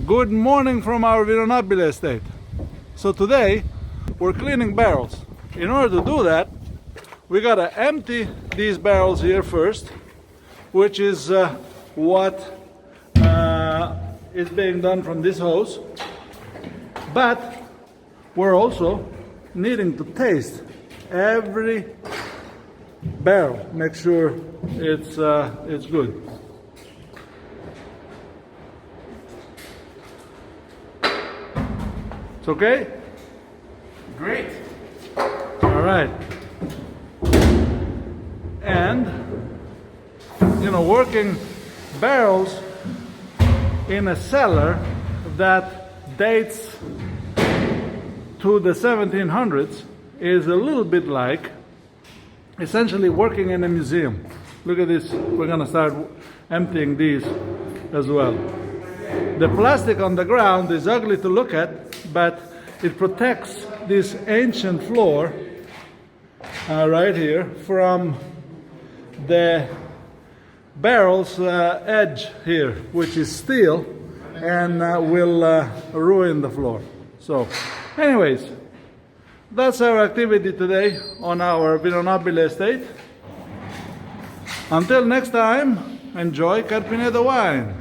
Good morning from our Vino Nobile estate. So today we're cleaning barrels. In order to do that, we gotta empty these barrels here first, which is what is being done from this hose. But we're also needing to taste every barrel, make sure it's good. It's okay? Great. All right. And, working barrels in a cellar that dates to the 1700s is a little bit like essentially working in a museum. Look at this. We're going to start emptying these as well. The plastic on the ground is ugly to look at, but it protects this ancient floor right here from the barrel's edge here, which is steel and will ruin the floor. So anyways, that's our activity today on our Vino Nobile estate. Until next time, enjoy Carpineto wine.